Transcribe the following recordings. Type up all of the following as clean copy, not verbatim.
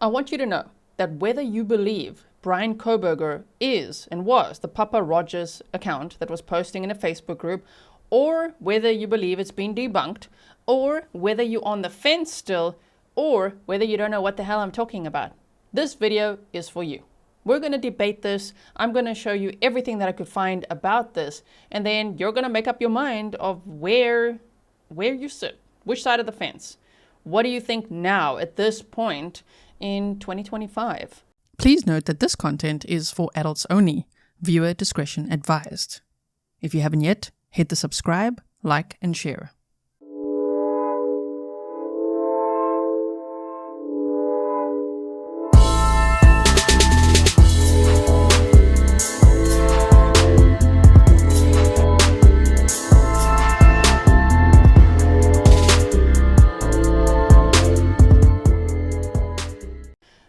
I want you to know that whether you believe Bryan Kohberger is and was the Pappa Rodger's account that was posting in a Facebook group, or whether you believe it's been debunked, or whether you're on the fence still, or whether you don't know what the hell I'm talking about, this video is for you. We're going to debate this. I'm going to show you everything that I could find about this, and then you're going to make up your mind of where you sit, which side of the fence. What do you think now at this point in 2025? Please note that this content is for adults only. Viewer discretion advised. If you haven't yet, hit the subscribe, like, and share.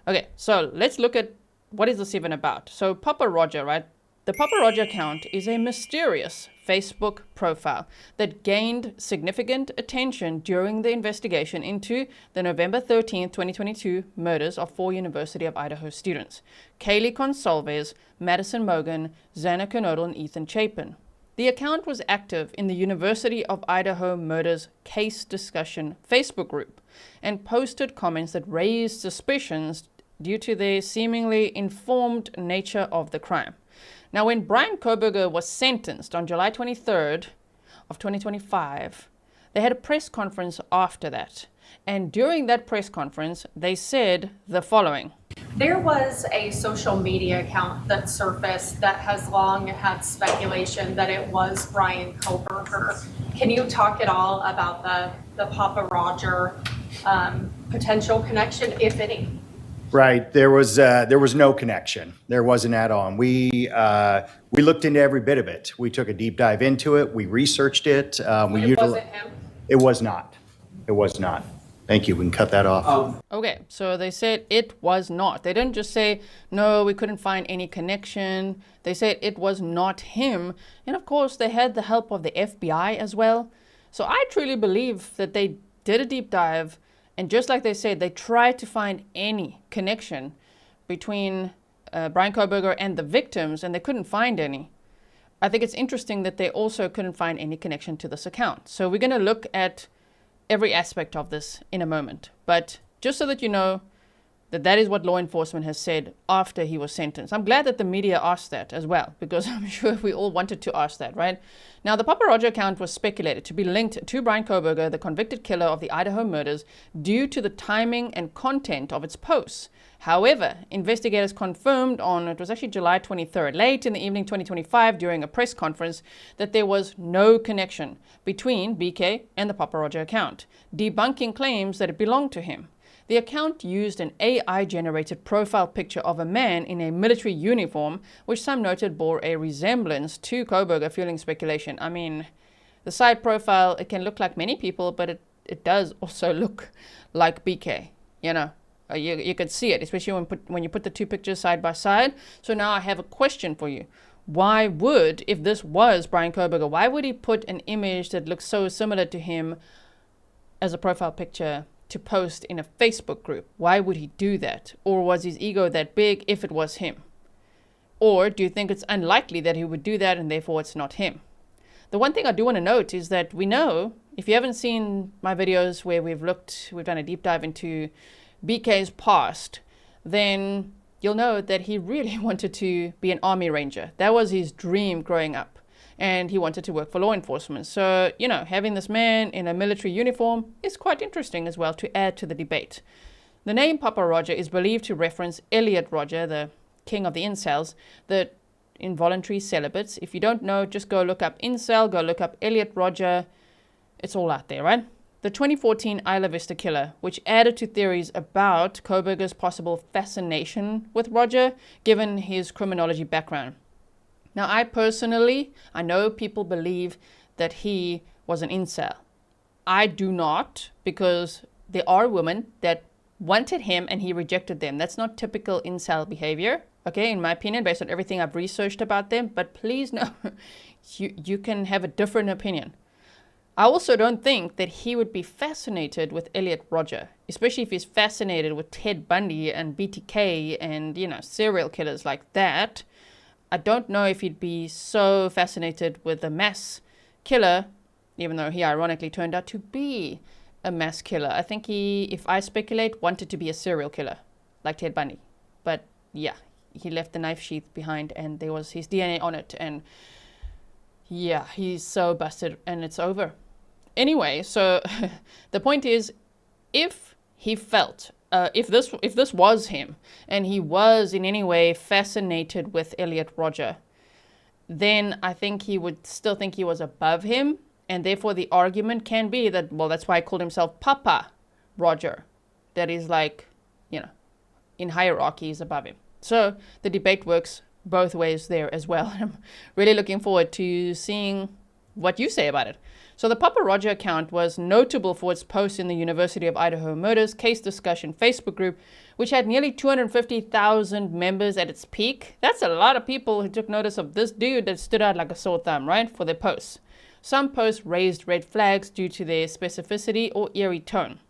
Okay, so let's look at what is this even about. So Pappa Rodger, right? The Pappa Rodger account is a mysterious Facebook profile that gained significant attention during the investigation into the November 13th, 2022 murders of 4 University of Idaho students, Kaylee Goncalves, Madison Mogen, Xana Kernodle, and Ethan Chapin. The account was active in the University of Idaho murders case discussion Facebook group and posted comments that raised suspicions due to the seemingly informed nature of the crime. Now, when Bryan Kohberger was sentenced on July 23rd of 2025, they had a press conference after that. And during that press conference, they said the following. There was a social media account that surfaced that has long had speculation that it was Bryan Kohberger. Can you talk at all about the Pappa Rodger potential connection, if any? Right. There was no connection. There wasn't at all. And we looked into every bit of it. We took a deep dive into it. We researched it. It wasn't him? It was not. It was not. Thank you. We can cut that off. Okay, so they said it was not. They didn't just say, no, we couldn't find any connection. They said it was not him. And of course, they had the help of the FBI as well. So I truly believe that they did a deep dive. And just like they said, they tried to find any connection between Bryan Kohberger and the victims, and they couldn't find any. I think it's interesting that they also couldn't find any connection to this account. So we're going to look at every aspect of this in a moment. But just so that you know that is what law enforcement has said after he was sentenced. I'm glad that the media asked that as well, because I'm sure we all wanted to ask that, right? Now, the Pappa Rodger account was speculated to be linked to Bryan Kohberger, the convicted killer of the Idaho murders, due to the timing and content of its posts. However, investigators confirmed on, it was actually July 23rd, late in the evening 2025, during a press conference, that there was no connection between BK and the Pappa Rodger account, debunking claims that it belonged to him. The account used an AI-generated profile picture of a man in a military uniform, which some noted bore a resemblance to Kohberger, fueling speculation. I mean, the side profile, it can look like many people, but it does also look like BK. You know, you can see it, especially when you put the two pictures side by side. So now I have a question for you. Why would, if this was Bryan Kohberger, why would he put an image that looks so similar to him as a profile picture to post in a Facebook group? Why would he do that? Or was his ego that big if it was him? Or do you think it's unlikely that he would do that and therefore it's not him? The one thing I do want to note is that we know, if you haven't seen my videos where we've done a deep dive into BK's past, then you'll know that he really wanted to be an Army Ranger. That was his dream growing up. And he wanted to work for law enforcement. So, you know, having this man in a military uniform is quite interesting as well to add to the debate. The name Pappa Rodger is believed to reference Elliot Rodger, the king of the incels, the involuntary celibates. If you don't know, just go look up incel, go look up Elliot Rodger. It's all out there, right? The 2014 Isla Vista killer, which added to theories about Kohberger's possible fascination with Rodger, given his criminology background. Now, I know people believe that he was an incel. I do not, because there are women that wanted him and he rejected them. That's not typical incel behavior, okay, in my opinion, based on everything I've researched about them. But please know, you can have a different opinion. I also don't think that he would be fascinated with Elliot Rodger, especially if he's fascinated with Ted Bundy and BTK and, serial killers like that. I don't know if he'd be so fascinated with a mass killer, even though he ironically turned out to be a mass killer. I think he, if I speculate, wanted to be a serial killer, like Ted Bundy. But yeah, he left the knife sheath behind and there was his DNA on it. And yeah, he's so busted and it's over. Anyway, so the point is, if he felt, if this was him, and he was in any way fascinated with Elliot Rodger, then I think he would still think he was above him, and therefore the argument can be that, well, that's why he called himself Pappa Rodger, that is like, in hierarchy is above him. So the debate works both ways there as well. I'm really looking forward to seeing what you say about it. So the Pappa Rodger account was notable for its posts in the University of Idaho murders case discussion Facebook group, which had nearly 250,000 members at its peak. That's a lot of people who took notice of this dude that stood out like a sore thumb, right, for their posts. Some posts raised red flags due to their specificity or eerie tone.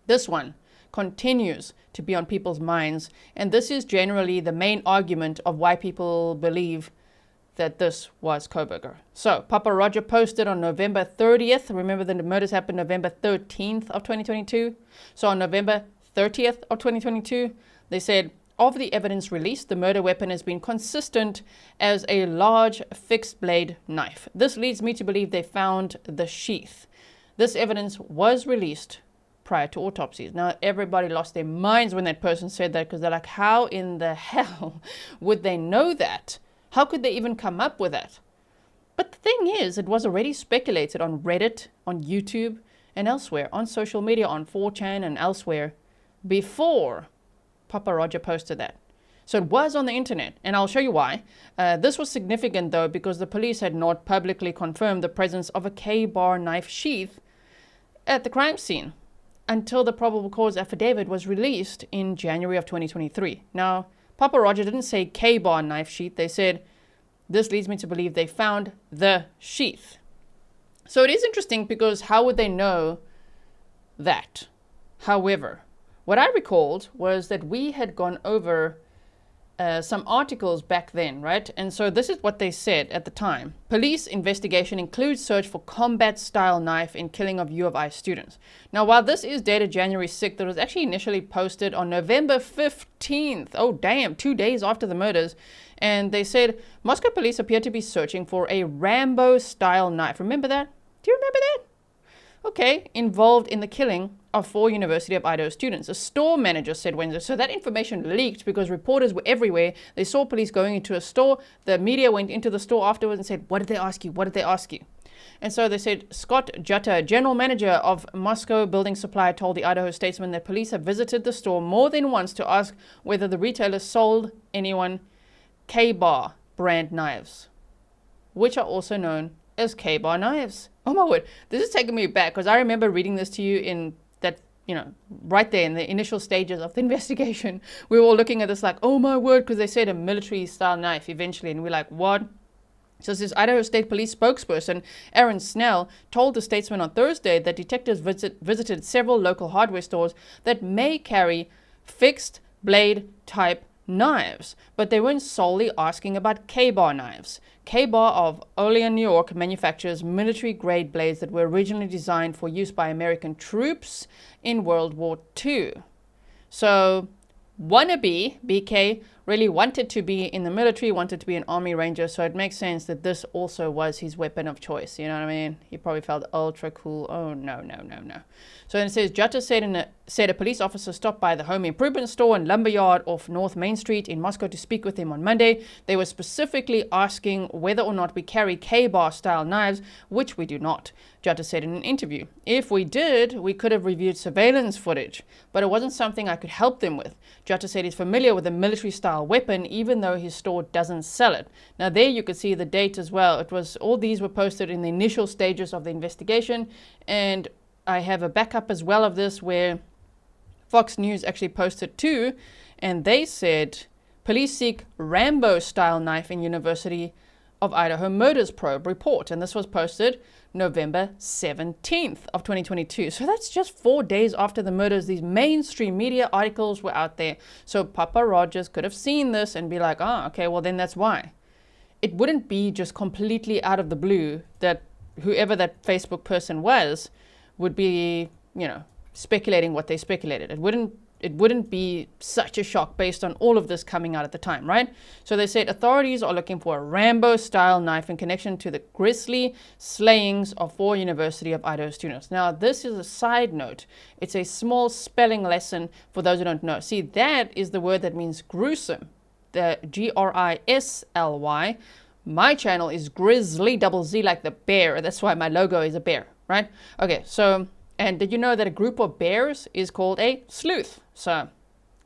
This one continues to be on people's minds, and this is generally the main argument of why people believe that this was Kohberger. So, Pappa Rodger posted on November 30th. Remember, the murders happened November 13th of 2022. So on November 30th of 2022, they said, of the evidence released, the murder weapon has been consistent as a large fixed blade knife. This leads me to believe they found the sheath. This evidence was released prior to autopsies. Now, everybody lost their minds when that person said that, because they're like, how in the hell would they know that? How could they even come up with that? But the thing is, it was already speculated on Reddit, on YouTube, and elsewhere, on social media, on 4chan and elsewhere, before Pappa Rodger posted that. So it was on the internet, and I'll show you why. This was significant, though, because the police had not publicly confirmed the presence of a K-bar knife sheath at the crime scene until the probable cause affidavit was released in January of 2023. Now, Pappa Rodger didn't say K-bar knife sheath. They said, this leads me to believe they found the sheath. So it is interesting because how would they know that? However, what I recalled was that we had gone over some articles back then, right? And so this is what they said at the time. Police investigation includes search for combat-style knife in killing of U of I students. Now, while this is dated January 6th, it was actually initially posted on November 15th. Oh, damn, 2 days after the murders. And they said, Moscow police appear to be searching for a Rambo-style knife. Remember that? Do you remember that? Okay, involved in the killing of 4 University of Idaho students. A store manager said Wednesday. So that information leaked because reporters were everywhere. They saw police going into a store. The media went into the store afterwards and said, what did they ask you? What did they ask you? And so they said, Scott Jutta, general manager of Moscow Building Supply, told the Idaho Statesman that police have visited the store more than once to ask whether the retailer sold anyone K-bar brand knives, which are also known as K-bar knives. Oh my word, this is taking me back because I remember reading this to you in that, right there in the initial stages of the investigation. We were all looking at this like, oh my word, because they said a military style knife eventually, and we're like, what? So this Idaho State Police spokesperson, Aaron Snell, told the Statesman on Thursday that detectives visited several local hardware stores that may carry fixed blade type knives, but they weren't solely asking about K-bar knives. K-bar of Olean, New York manufactures military-grade blades that were originally designed for use by American troops in World War II. So, wannabe BK really wanted to be in the military, wanted to be an Army Ranger, so it makes sense that this also was his weapon of choice. You know what I mean? He probably felt ultra cool. Oh, no. So then it says, Jutta said a police officer stopped by the home improvement store and lumberyard off North Main Street in Moscow to speak with him on Monday. They were specifically asking whether or not we carry K-bar style knives, which we do not, Jutta said in an interview. If we did, we could have reviewed surveillance footage, but it wasn't something I could help them with. Jutta said he's familiar with a military style weapon, even though his store doesn't sell it. Now there you could see the date as well. All these were posted in the initial stages of the investigation, and I have a backup as well of this where Fox News actually posted too, and they said police seek Rambo style knife in University of Idaho Murders Probe report. And this was posted November 17th of 2022. So that's just 4 days after the murders. These mainstream media articles were out there. So Pappa Rodger could have seen this and be like, okay, well then that's why. It wouldn't be just completely out of the blue that whoever that Facebook person was would be, speculating what they speculated. It wouldn't be such a shock based on all of this coming out at the time, right? So they said authorities are looking for a Rambo-style knife in connection to the Grizzly slayings of 4 University of Idaho students. Now, this is a side note. It's a small spelling lesson for those who don't know. See, that is the word that means gruesome, the Grisly. My channel is Grizzly, double Z like the bear. That's why my logo is a bear, right? Okay, so, and did you know that a group of bears is called a sleuth? So,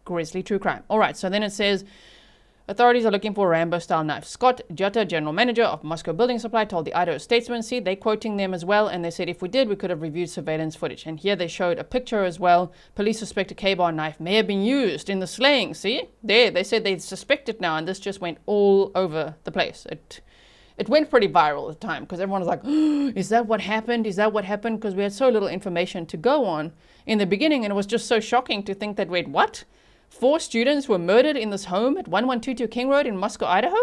Grizzly true crime. All right, so then it says, authorities are looking for a Rambo-style knife. Scott Jutta, general manager of Moscow Building Supply, told the Idaho Statesman. See, they're quoting them as well, and they said, if we did, we could have reviewed surveillance footage. And here they showed a picture as well. Police suspect a K-bar knife may have been used in the slaying. See, there, they said they suspect it now, and this just went all over the place. It went pretty viral at the time, because everyone was like, is that what happened? Is that what happened? Because we had so little information to go on in the beginning, and it was just so shocking to think that, wait, what? 4 students were murdered in this home at 1122 King Road in Moscow, Idaho?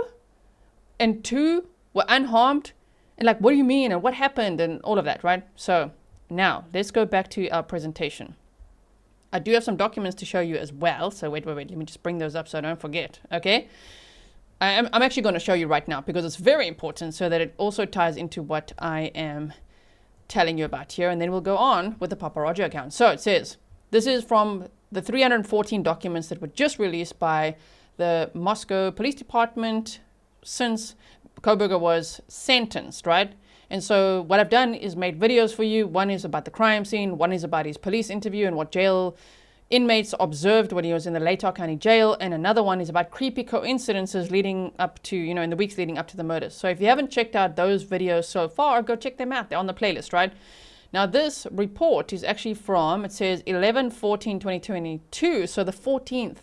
And 2 were unharmed? And like, what do you mean? And what happened? And all of that, right? So now let's go back to our presentation. I do have some documents to show you as well. So wait. Let me just bring those up so I don't forget. Okay. I'm actually going to show you right now because it's very important so that it also ties into what I am telling you about here. And then we'll go on with the Pappa Rodger account. So it says, this is from the 314 documents that were just released by the Moscow Police Department since Kohberger was sentenced, right? And so what I've done is made videos for you. One is about the crime scene. One is about his police interview and what jail inmates observed when he was in the Latah County Jail. And another one is about creepy coincidences leading up to, in the weeks leading up to the murders. So if you haven't checked out those videos so far, go check them out. They're on the playlist, right? Now, this report is actually from, it says 11/14/2022, so the 14th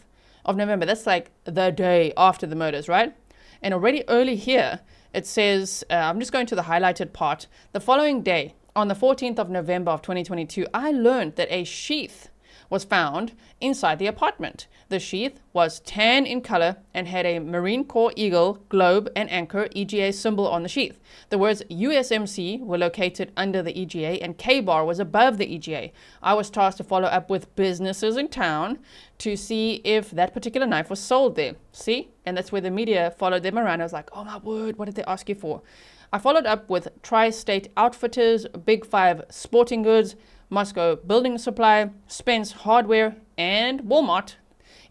of November. That's like the day after the murders, right? And already early here, it says, I'm just going to the highlighted part. The following day, on the 14th of November of 2022, I learned that a sheath was found inside the apartment. The sheath was tan in color and had a Marine Corps eagle, globe, and anchor EGA symbol on the sheath. The words USMC were located under the EGA and K-bar was above the EGA. I was tasked to follow up with businesses in town to see if that particular knife was sold there. See? And that's where the media followed them around. I was like, oh my word, what did they ask you for? I followed up with Tri-State Outfitters, Big 5 Sporting Goods, Moscow Building Supply, Spence Hardware, and Walmart.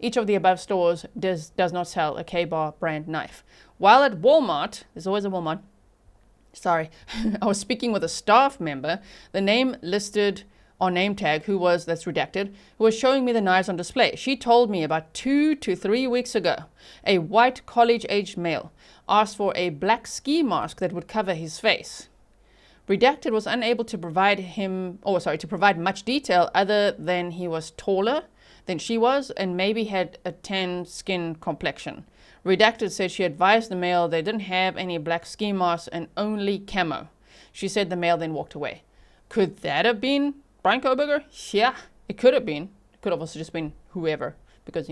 Each of the above stores does not sell a K-bar brand knife. While at Walmart, there's always a Walmart. Sorry, I was speaking with a staff member. The name listed on name tag, that's redacted, who was showing me the knives on display. She told me about 2 to 3 weeks ago, a white college-aged male asked for a black ski mask that would cover his face. Redacted was unable to provide much detail other than he was taller than she was and maybe had a tan skin complexion. Redacted said she advised the male they didn't have any black ski masks and only camo. She said the male then walked away. Could that have been Bryan Kohberger? Yeah, it could have been. It could have also just been whoever because,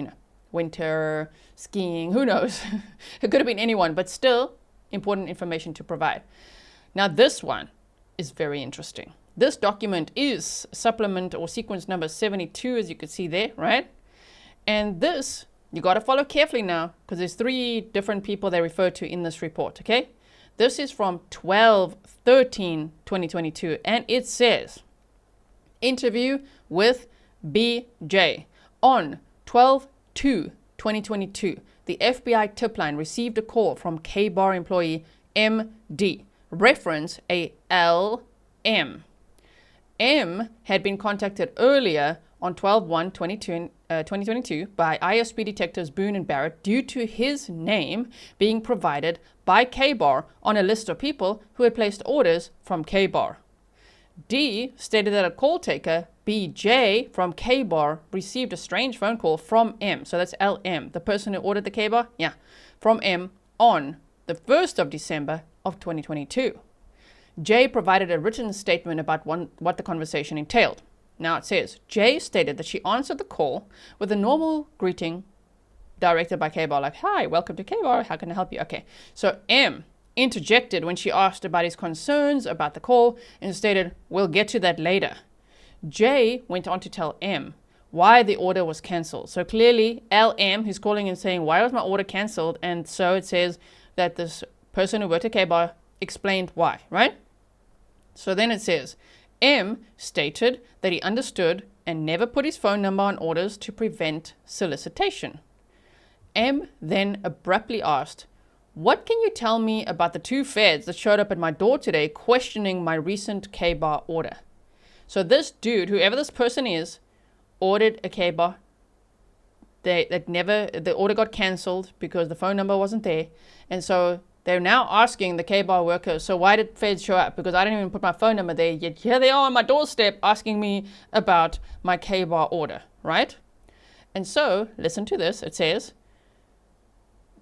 winter, skiing, who knows? It could have been anyone, but still important information to provide. Now this one is very interesting. This document is supplement or sequence number 72, as you can see there, right? And this, you got to follow carefully now because there's 3 different people they refer to in this report, okay? This is from 12/13/2022, and it says, interview with BJ. On 12/2/2022, the FBI tip line received a call from K-bar employee MD. Reference a LM. M had been contacted earlier on 12/1/2022 by ISP detectives Boone and Barrett due to his name being provided by K-bar on a list of people who had placed orders from K-bar. D stated that a call taker, BJ from K-bar, received a strange phone call from M. So that's LM, the person who ordered the K-bar? Yeah, from M on the the 1st of December of 2022. Jay provided a written statement about what the conversation entailed. Now it says, Jay stated that she answered the call with a normal greeting directed by K-Bar, like, hi, welcome to K-Bar, how can I help you? Okay, so M interjected when she asked about his concerns about the call and stated, we'll get to that later. Jay went on to tell M why the order was cancelled. So clearly, LM, who's calling and saying, why was my order cancelled? And so it says that this person who worked at K-Bar explained why, right? So then it says, M stated that he understood and never put his phone number on orders to prevent solicitation. M then abruptly asked, what can you tell me about the 2 feds that showed up at my door today questioning my recent K-Bar order? So this dude, whoever this person is, ordered a K-Bar. The order got cancelled because the phone number wasn't there. And so they're now asking the K-Bar workers, so why did feds show up? Because I didn't even put my phone number there, yet here they are on my doorstep asking me about my K-Bar order, right? And so, listen to this, it says,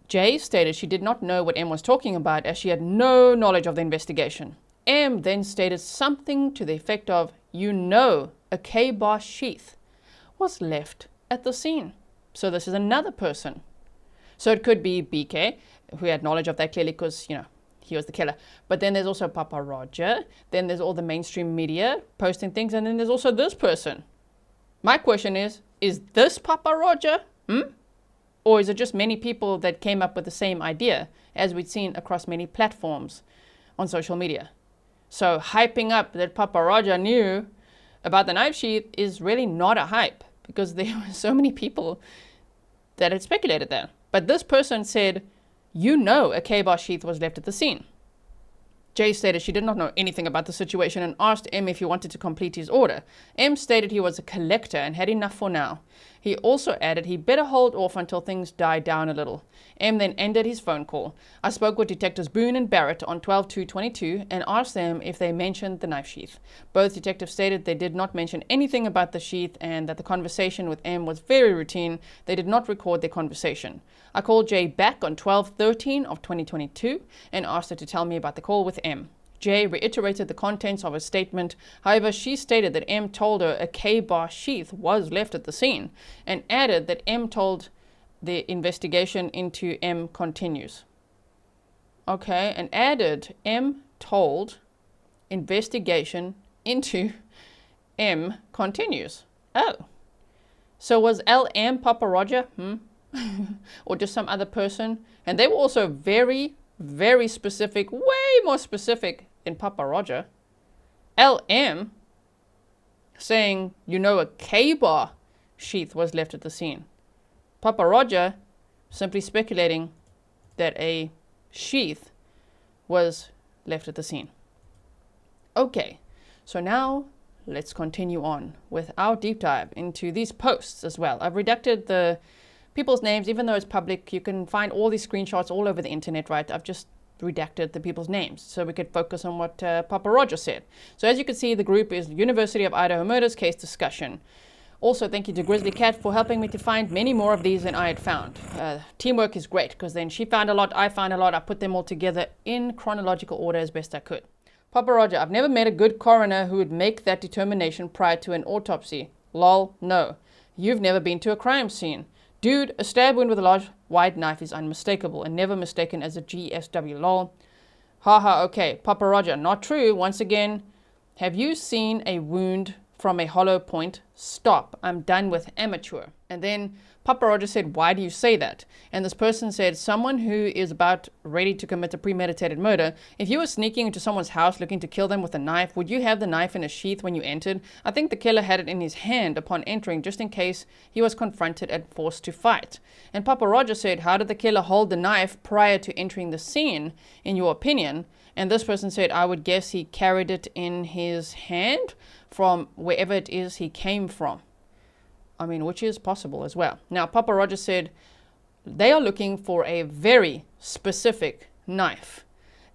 Jay stated she did not know what M was talking about as she had no knowledge of the investigation. M then stated something to the effect of, a K-Bar sheath was left at the scene. So this is another person. So it could be BK, who had knowledge of that clearly because, he was the killer. But then there's also Pappa Rodger. Then there's all the mainstream media posting things. And then there's also this person. My question is this Pappa Rodger? Or is it just many people that came up with the same idea, as we'd seen across many platforms on social media? So hyping up that Pappa Rodger knew about the knife sheath is really not a hype, because there were so many people that had speculated that. But this person said, a K-Bar sheath was left at the scene. Jay stated she did not know anything about the situation and asked M if he wanted to complete his order. M stated he was a collector and had enough for now. He also added he better hold off until things died down a little. M then ended his phone call. I spoke with Detectives Boone and Barrett on 12/2/22 and asked them if they mentioned the knife sheath. Both detectives stated they did not mention anything about the sheath and that the conversation with M was very routine. They did not record their conversation. I called Jay back on 12/13/2022 and asked her to tell me about the call with M. Jay reiterated the contents of her statement. However, she stated that M told her a K-Bar sheath was left at the scene and added that M told the investigation into M continues. Okay, and added M told investigation into M continues. Oh. So was LM Pappa Rodger? Or just some other person? And they were also very, very specific, way more specific than Pappa Rodger. LM saying, a K-Bar sheath was left at the scene. Pappa Rodger simply speculating that a sheath was left at the scene. Okay, so now let's continue on with our deep dive into these posts as well. I've redacted the people's names, even though it's public. You can find all these screenshots all over the internet, right? I've just redacted the people's names so we could focus on what Pappa Rodger said. So as you can see, the group is University of Idaho Murders Case Discussion. Also, thank you to Grizzly Cat for helping me to find many more of these than I had found. Teamwork is great, because then she found a lot, I found a lot, I put them all together in chronological order as best I could. Pappa Rodger, I've never met a good coroner who would make that determination prior to an autopsy. Lol, no. You've never been to a crime scene. Dude, a stab wound with a large wide knife is unmistakable and never mistaken as a GSW. Lol. Haha, okay. Pappa Rodger, not true. Once again, have you seen a wound from a hollow point? Stop. I'm done with amateur. And then Pappa Rodger said, why do you say that? And this person said, someone who is about ready to commit a premeditated murder, if you were sneaking into someone's house looking to kill them with a knife, would you have the knife in a sheath when you entered? I think the killer had it in his hand upon entering just in case he was confronted and forced to fight. And Pappa Rodger said, how did the killer hold the knife prior to entering the scene, in your opinion? And this person said, I would guess he carried it in his hand from wherever it is he came from. I mean, which is possible as well. Now, Pappa Rodger said they are looking for a very specific knife.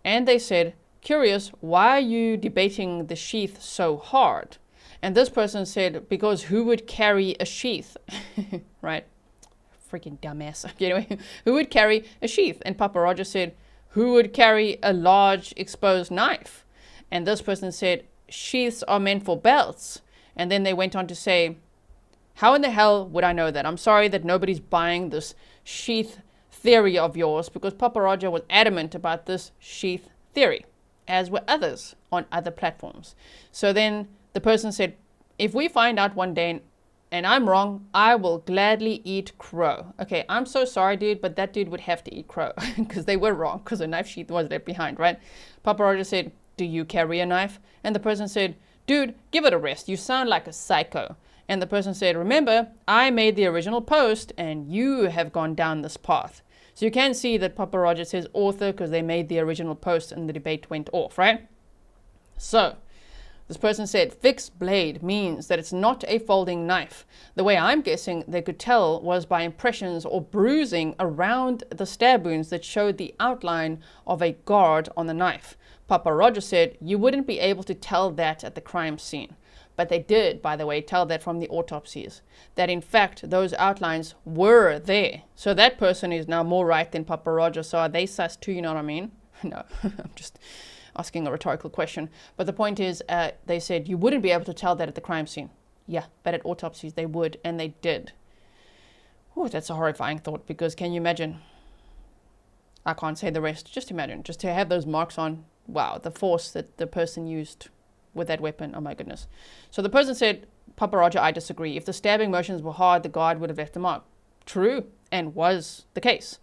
And they said, curious, why are you debating the sheath so hard? And this person said, because who would carry a sheath? Right? Freaking dumbass. Anyway, who would carry a sheath? And Pappa Rodger said, who would carry a large exposed knife? And this person said, sheaths are meant for belts. And then they went on to say, how in the hell would I know that? I'm sorry that nobody's buying this sheath theory of yours, because Pappa Rodger was adamant about this sheath theory, as were others on other platforms. So then the person said, if we find out one day and I'm wrong, I will gladly eat crow. Okay, I'm so sorry, dude, but that dude would have to eat crow because they were wrong, because a knife sheath was left behind, right? Pappa Rodger said, do you carry a knife? And the person said, dude, give it a rest. You sound like a psycho. And the person said, remember, I made the original post and you have gone down this path. So you can see that Pappa Rodger says author because they made the original post and the debate went off, right? So this person said fixed blade means that it's not a folding knife. The way I'm guessing they could tell was by impressions or bruising around the stab wounds that showed the outline of a guard on the knife. Pappa Rodger said you wouldn't be able to tell that at the crime scene. But they did, by the way, tell that from the autopsies, that in fact those outlines were there. So that person is now more right than Pappa Rodger. So are they sus too, you know what I mean? No, I'm just asking a rhetorical question. But the point is, they said you wouldn't be able to tell that at the crime scene. Yeah, but at autopsies they would, and they did. Oh, that's a horrifying thought, because can you imagine? I can't say the rest. Just imagine, just to have those marks on. Wow, the force that the person used with that weapon. Oh my goodness. So the person said, Pappa Rodger, I disagree. If the stabbing motions were hard, the guard would have left a mark. True, and was the case.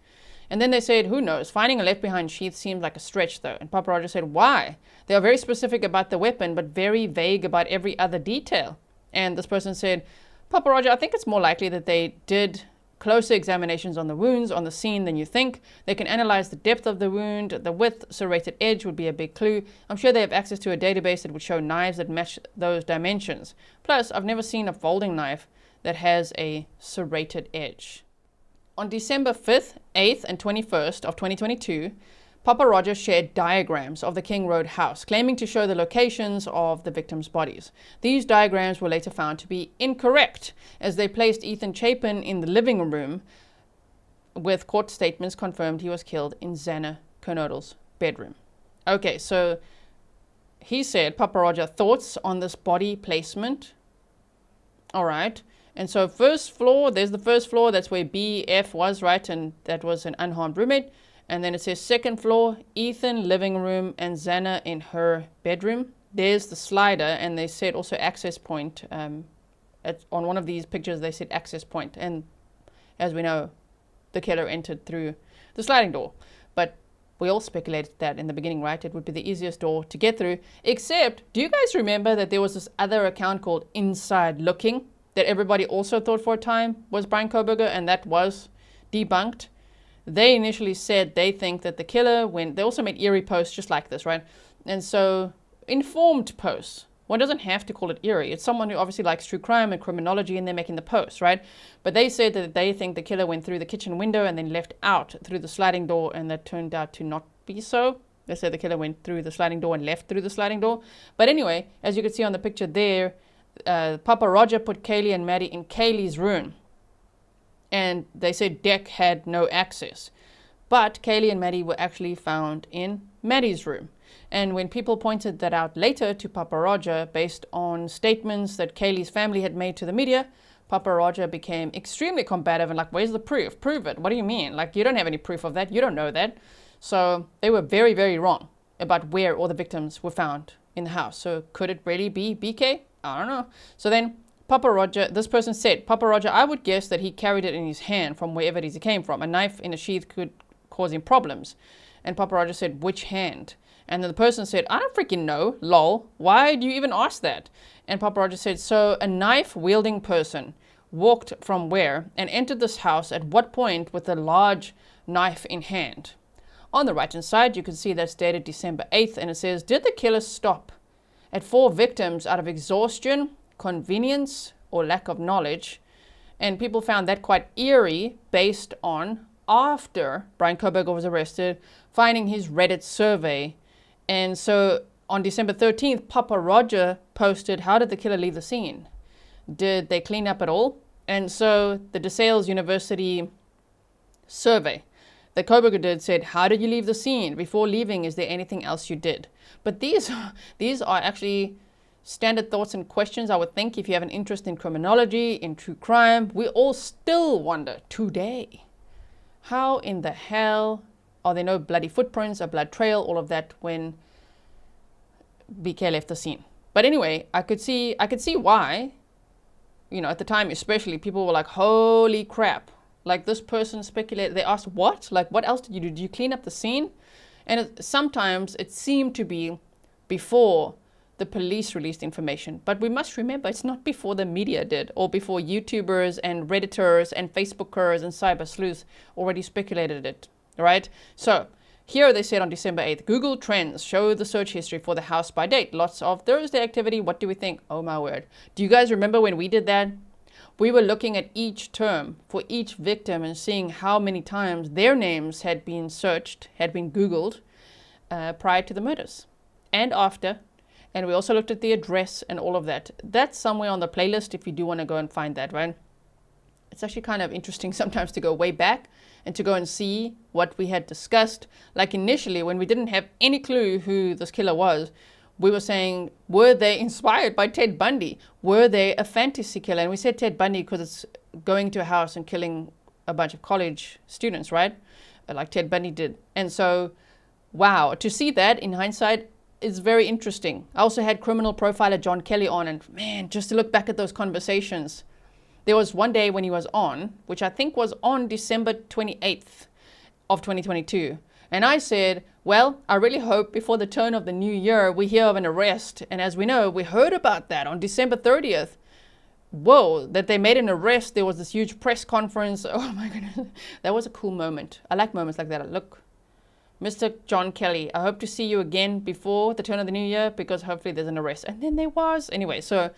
And then they said, who knows? Finding a left behind sheath seems like a stretch though. And Pappa Rodger said, why? They are very specific about the weapon, but very vague about every other detail. And this person said, Pappa Rodger, I think it's more likely that they did closer examinations on the wounds on the scene than you think. They can analyze the depth of the wound, the width, serrated edge would be a big clue. I'm sure they have access to a database that would show knives that match those dimensions. Plus, I've never seen a folding knife that has a serrated edge. On December 5th, 8th, and 21st of 2022, Pappa Rodger shared diagrams of the King Road house, claiming to show the locations of the victims' bodies. These diagrams were later found to be incorrect, as they placed Ethan Chapin in the living room, with court statements confirmed he was killed in Xana Kernodle's bedroom. Okay, so he said, Pappa Rodger, thoughts on this body placement? All right. And so first floor, there's the first floor, that's where BF was, right? And that was an unharmed roommate. And then it says second floor, Ethan living room, and Xana in her bedroom. There's the slider, and they said also access point. On one of these pictures, they said access point. And as we know, the killer entered through the sliding door. But we all speculated that in the beginning, right? It would be the easiest door to get through. Except, do you guys remember that there was this other account called Inside Looking that everybody also thought for a time was Bryan Kohberger, and that was debunked? They initially said they think that the killer, when they also made eerie posts just like this, right? And so informed posts, one doesn't have to call it eerie. It's someone who obviously likes true crime and criminology, and they're making the posts, right? But they said that they think the killer went through the kitchen window and then left out through the sliding door, and that turned out to not be so. They said the killer went through the sliding door and left through the sliding door. But anyway, as you can see on the picture there, Pappa Rodger put Kaylee and Maddie in Kaylee's room. And they said Deck had no access. But Kaylee and Maddie were actually found in Maddie's room. And when people pointed that out later to Pappa Rodger, based on statements that Kaylee's family had made to the media, Pappa Rodger became extremely combative and like, where's the proof? Prove it. What do you mean? Like, you don't have any proof of that. You don't know that. So they were very, very wrong about where all the victims were found in the house. So could it really be BK? I don't know. So then Pappa Rodger, this person said, Pappa Rodger, I would guess that he carried it in his hand from wherever it is he came from. A knife in a sheath could cause him problems. And Pappa Rodger said, which hand? And then the person said, I don't freaking know, lol. Why do you even ask that? And Pappa Rodger said, so a knife-wielding person walked from where and entered this house at what point with a large knife in hand? On the right-hand side, you can see that's dated December 8th, and it says, did the killer stop at 4 victims out of exhaustion, convenience, or lack of knowledge? And people found that quite eerie based on after Bryan Kohberger was arrested, finding his Reddit survey. And so on December 13th, Pappa Rodger posted, how did the killer leave the scene? Did they clean up at all? And so the DeSales University survey, that Kohberger did said, how did you leave the scene? Before leaving, is there anything else you did? But these are actually standard thoughts and questions, I would think, if you have an interest in criminology, in true crime. We all still wonder today, how in the hell are there no bloody footprints, a blood trail, all of that when BK left the scene? But anyway, I could see why, you know, at the time especially, people were like, holy crap. Like, this person speculated, they asked, what? Like, what else did you do? Did you clean up the scene? And sometimes it seemed to be before the police released information. But we must remember, it's not before the media did, or before YouTubers and Redditors and Facebookers and cyber sleuths already speculated it, right? So here they said on December 8th, Google Trends show the search history for the house by date. Lots of Thursday activity. What do we think? Oh my word. Do you guys remember when we did that? We were looking at each term for each victim and seeing how many times their names had been searched, had been Googled prior to the murders and after. And we also looked at the address and all of that. That's somewhere on the playlist if you do want to go and find that, right? It's actually kind of interesting sometimes to go way back and to go and see what we had discussed. Like initially, when we didn't have any clue who this killer was, we were saying, were they inspired by Ted Bundy? Were they a fantasy killer? And we said Ted Bundy because it's going to a house and killing a bunch of college students, right? Like Ted Bundy did. And so, wow, to see that in hindsight is very interesting. I also had criminal profiler John Kelly on, and man, just to look back at those conversations. There was one day when he was on, which I think was on December 28th of 2022. And I said, well, I really hope before the turn of the new year, we hear of an arrest. And as we know, we heard about that on December 30th. Whoa, that they made an arrest. There was this huge press conference. Oh my goodness. That was a cool moment. I like moments like that. Look, Mr. John Kelly, I hope to see you again before the turn of the new year, because hopefully there's an arrest. And then there was. Anyway, so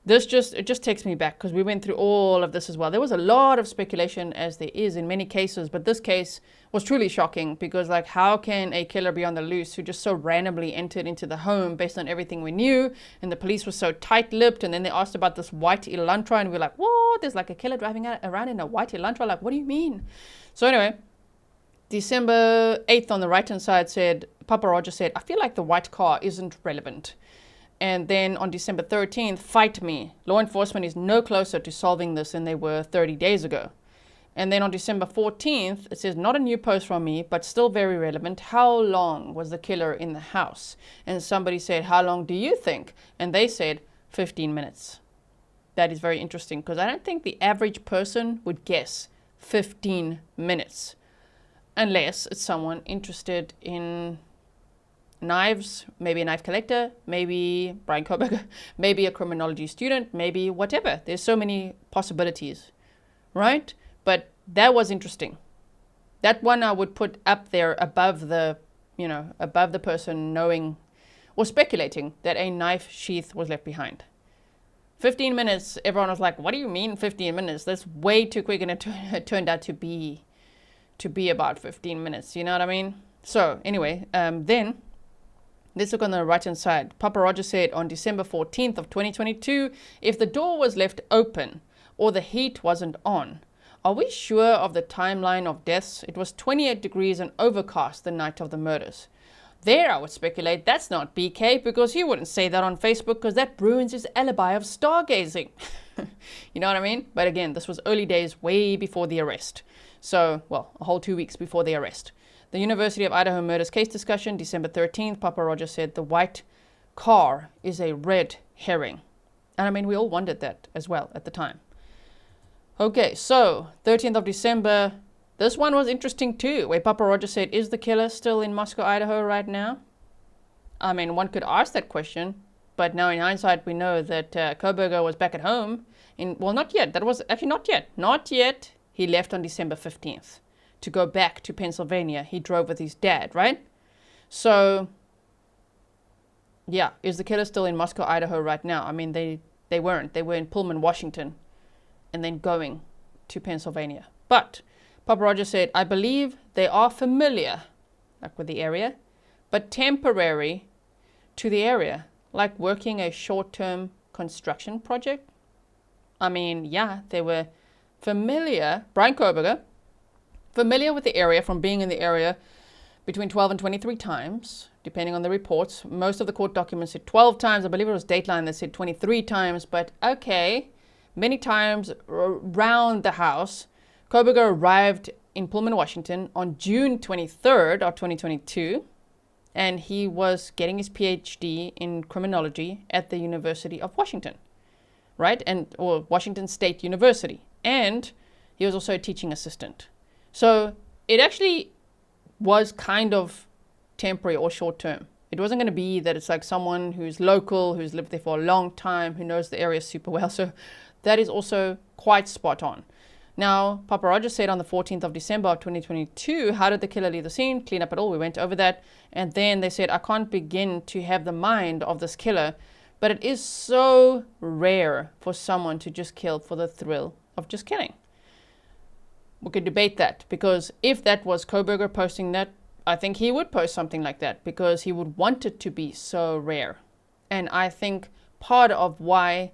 it just takes me back, because we went through all of this as well. There was a lot of speculation, as there is in many cases, but this case was truly shocking, because like, how can a killer be on the loose who just so randomly entered into the home based on everything we knew? And the police were so tight-lipped, and then they asked about this white Elantra, and we were like, what? There's like a killer driving around in a white Elantra? Like, what do you mean? So anyway, December 8th on the right-hand side said, Pappa Rodger said, I feel like the white car isn't relevant. And then on December 13th, fight me. Law enforcement is no closer to solving this than they were 30 days ago. And then on December 14th, it says, not a new post from me, but still very relevant. How long was the killer in the house? And somebody said, how long do you think? And they said, 15 minutes. That is very interesting, because I don't think the average person would guess 15 minutes. Unless it's someone interested in knives, maybe a knife collector, maybe Bryan Kohberger, maybe a criminology student, maybe whatever. There's so many possibilities, right? But that was interesting. That one I would put up there above the, above the person knowing or speculating that a knife sheath was left behind. 15 minutes, everyone was like, what do you mean 15 minutes? That's way too quick, and it turned out to be about 15 minutes, you know what I mean? So anyway, then let's look on the right-hand side. Pappa Rodger said on December 14th of 2022, if the door was left open or the heat wasn't on, are we sure of the timeline of deaths? It was 28 degrees and overcast the night of the murders. There I would speculate that's not BK, because he wouldn't say that on Facebook, because that ruins his alibi of stargazing. You know what I mean? But again, this was early days, way before the arrest. So, well, a whole 2 weeks before the arrest. The University of Idaho murders case discussion, December 13th, Pappa Rodger said the white car is a red herring. And I mean, we all wondered that as well at the time. Okay, so 13th of December, this one was interesting too, where Pappa Rodger said, is the killer still in Moscow, Idaho right now? I mean, one could ask that question, but now in hindsight, we know that Kohberger was back at home. Well, not yet. That was actually not yet. Not yet. He left on December 15th. To go back to Pennsylvania. He drove with his dad, right? So, yeah, is the killer still in Moscow, Idaho right now? I mean, they weren't. They were in Pullman, Washington, and then going to Pennsylvania. But Pappa Rodger said, I believe they are familiar, like with the area, but temporary to the area, like working a short-term construction project. I mean, yeah, they were familiar. Bryan Kohberger familiar with the area from being in the area between 12 and 23 times, depending on the reports. Most of the court documents said 12 times. I believe it was Dateline that said 23 times, but okay, many times around the house. Kohberger arrived in Pullman, Washington on June 23rd of 2022, and he was getting his PhD in criminology at the University of Washington, right? Or Washington State University. And he was also a teaching assistant. So it actually was kind of temporary or short term. It wasn't going to be that it's like someone who's local, who's lived there for a long time, who knows the area super well. So that is also quite spot on. Now, Pappa Rodger said on the 14th of December of 2022, how did the killer leave the scene? Clean up it all. We went over that. And then they said, I can't begin to have the mind of this killer, but it is so rare for someone to just kill for the thrill of just killing. We could debate that, because if that was Kohberger posting that, I think he would post something like that because he would want it to be so rare. And I think part of why,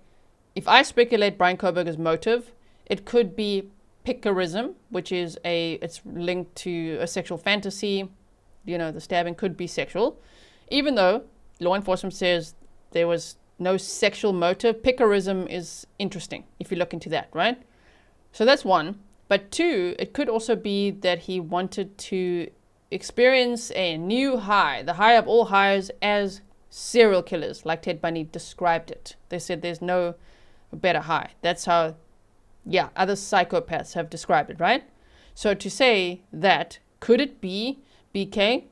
if I speculate Bryan Kohberger's motive, it could be picarism, which is it's linked to a sexual fantasy. You know, the stabbing could be sexual. Even though law enforcement says there was no sexual motive, picarism is interesting if you look into that, right? So that's one. But two, it could also be that he wanted to experience a new high, the high of all highs, as serial killers, like Ted Bundy described it. They said there's no better high. That's how, other psychopaths have described it, right? So to say that, could it be BK?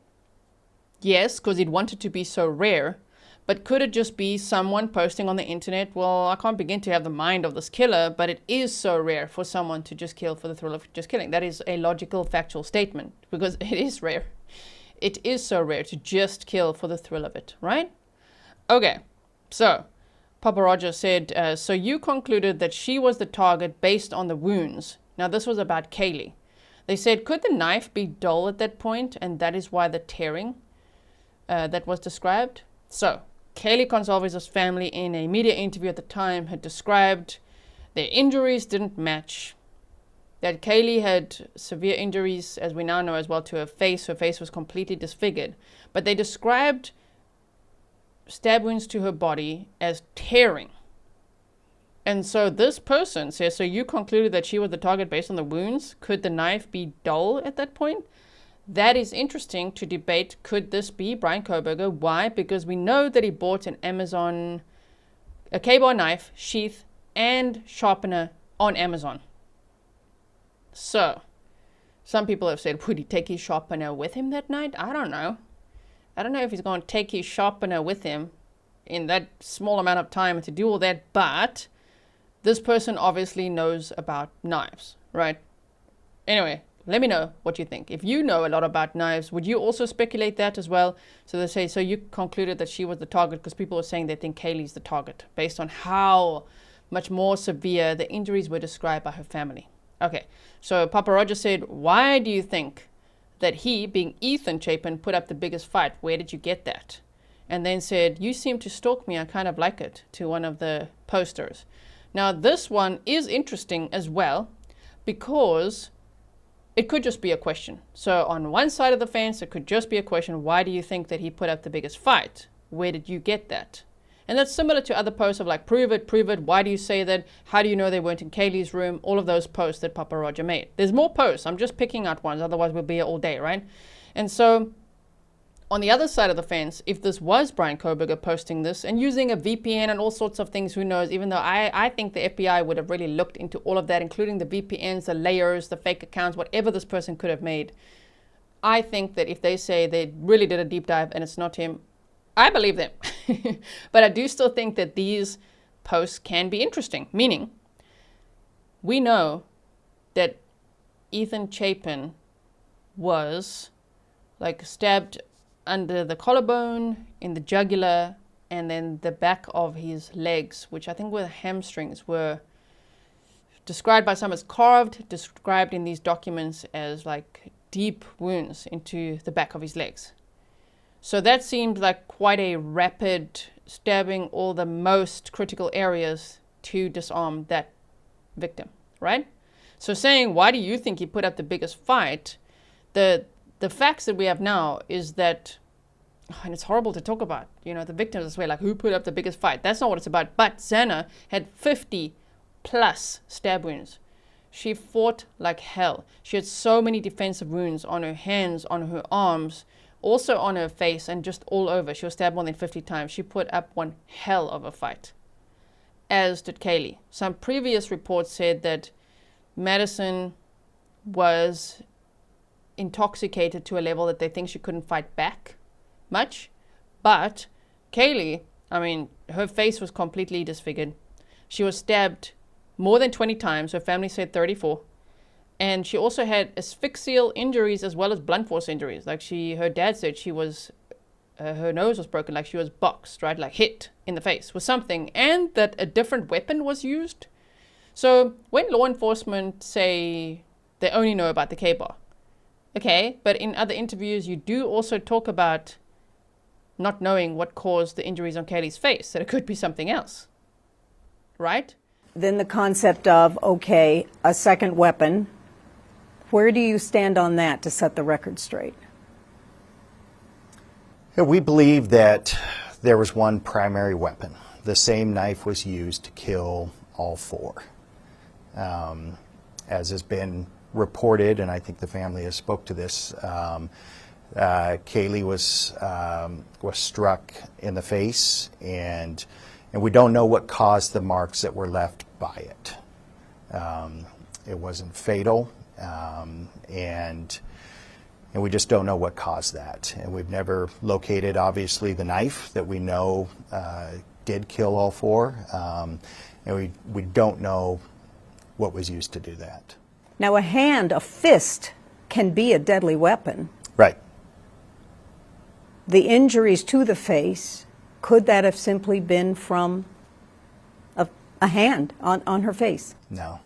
Yes, because it wanted to be so rare. But could it just be someone posting on the internet, well, I can't begin to have the mind of this killer, but it is so rare for someone to just kill for the thrill of just killing. That is a logical, factual statement, because it is rare. It is so rare to just kill for the thrill of it, right? Okay, so Pappa Rodger said, so you concluded that she was the target based on the wounds. Now, this was about Kaylee. They said, could the knife be dull at that point, and that is why the tearing that was described? So, Kaylee Goncalves' family in a media interview at the time had described their injuries didn't match. That Kaylee had severe injuries, as we now know as well, to her face. Her face was completely disfigured. But they described stab wounds to her body as tearing. And so this person says, so you concluded that she was the target based on the wounds? Could the knife be dull at that point? That is interesting to debate. Could this be Bryan Kohberger? Why? Because we know that he bought a K-bar knife, sheath, and sharpener on Amazon. So, some people have said, would he take his sharpener with him that night? I don't know. I don't know if he's going to take his sharpener with him in that small amount of time to do all that, but this person obviously knows about knives, right? Anyway, let me know what you think. If you know a lot about knives, would you also speculate that as well? So they say, so you concluded that she was the target, because people are saying they think Kaylee's the target based on how much more severe the injuries were described by her family. Okay, so Pappa Rodger said, why do you think that he, being Ethan Chapin, put up the biggest fight? Where did you get that? And then said, you seem to stalk me, I kind of like it, to one of the posters. Now this one is interesting as well, because it could just be a question. So on one side of the fence, it could just be a question. Why do you think that he put up the biggest fight? Where did you get that? And that's similar to other posts of like, prove it, prove it. Why do you say that? How do you know they weren't in Kaylee's room? All of those posts that Pappa Rodger made. There's more posts. I'm just picking out ones. Otherwise we'll be here all day, right? And so on the other side of the fence, if this was Bryan Kohberger posting this and using a VPN and all sorts of things, who knows, even though I think the FBI would have really looked into all of that, including the VPNs, the layers, the fake accounts, whatever this person could have made. I think that if they say they really did a deep dive and it's not him, I believe them. But I do still think that these posts can be interesting, meaning we know that Ethan Chapin was like stabbed under the collarbone, in the jugular, and then the back of his legs, which I think were the hamstrings, were described by some as carved, described in these documents as like deep wounds into the back of his legs. So that seemed like quite a rapid stabbing all the most critical areas to disarm that victim, right? So saying, why do you think he put up the biggest fight? The facts that we have now is that, and it's horrible to talk about, the victims as well, like who put up the biggest fight. That's not what it's about. But Xana had 50 plus stab wounds. She fought like hell. She had so many defensive wounds on her hands, on her arms, also on her face, and just all over. She was stabbed more than 50 times. She put up one hell of a fight, as did Kaylee. Some previous reports said that Madison was intoxicated to a level that they think she couldn't fight back much. But Kaylee, her face was completely disfigured. She was stabbed more than 20 times. Her family said 34. And she also had asphyxial injuries as well as blunt force injuries. Like her dad said she was, her nose was broken, like she was boxed, right? Like hit in the face with something, and that a different weapon was used. So when law enforcement say they only know about the K-bar, okay, but in other interviews you do also talk about not knowing what caused the injuries on Kaylee's face, that it could be something else, right? Then the concept of, okay, a second weapon, where do you stand on that to set the record straight? We believe that there was one primary weapon. The same knife was used to kill all four. As has been reported, and I think the family has spoke to this, Kaylee was struck in the face, and we don't know what caused the marks that were left by it. It wasn't fatal, and we just don't know what caused that. And we've never located, obviously, the knife that we know did kill all four, and we don't know what was used to do that. Now, a fist can be a deadly weapon. Right. The injuries to the face, could that have simply been from a hand on her face? No.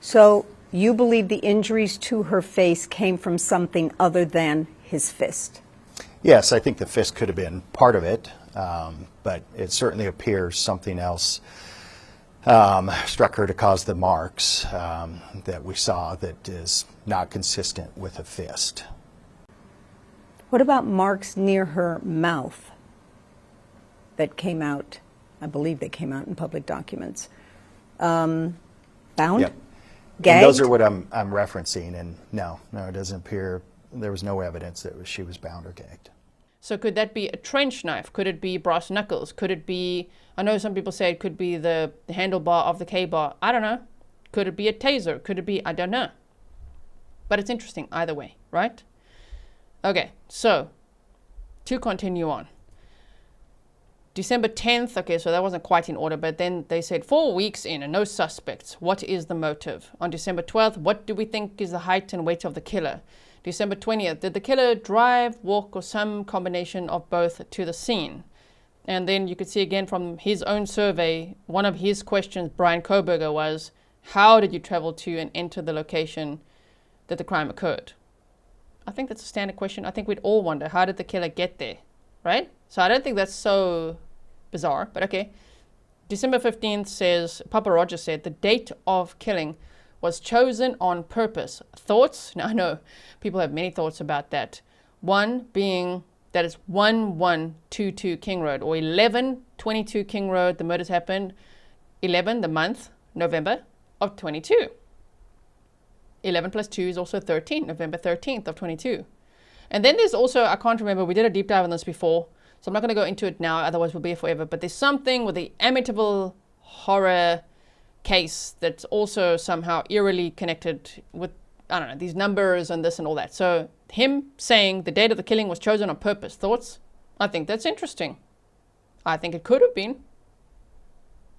So you believe the injuries to her face came from something other than his fist? Yes, I think the fist could have been part of it, but it certainly appears something else struck her to cause the marks that we saw that is not consistent with a fist. What about marks near her mouth that came out? I believe they came out in public documents. Bound? Yep. Gagged? And those are what I'm referencing, and no, it doesn't appear, there was no evidence that she was bound or gagged. So could that be a trench knife? Could it be brass knuckles? Could it be, I know some people say it could be the handlebar of the K-bar. I don't know. Could it be a taser? Could it be, I don't know. But it's interesting either way, right? Okay, so to continue on. December 10th, okay, so that wasn't quite in order, but then they said 4 weeks in and no suspects. What is the motive? On December 12th, what do we think is the height and weight of the killer? December 20th, did the killer drive, walk, or some combination of both to the scene? And then you could see again from his own survey, one of his questions, Bryan Kohberger, was, how did you travel to and enter the location that the crime occurred? I think that's a standard question. I think we'd all wonder, how did the killer get there, right? So I don't think that's so bizarre, but okay. December 15th says, Pappa Rodger said, the date of killing was chosen on purpose. Thoughts? Now, I know people have many thoughts about that. One being that it's 1122 King Road, or 1122 King Road. The murders happened 11, the month, November of 22. 11 plus 2 is also 13, November 13th of 22. And then there's also, I can't remember, we did a deep dive on this before, so I'm not going to go into it now, otherwise we'll be here forever, but there's something with the Amityville horror case that's also somehow eerily connected with, I don't know, these numbers and this and all that. So him saying the date of the killing was chosen on purpose. Thoughts? I think that's interesting. I think it could have been.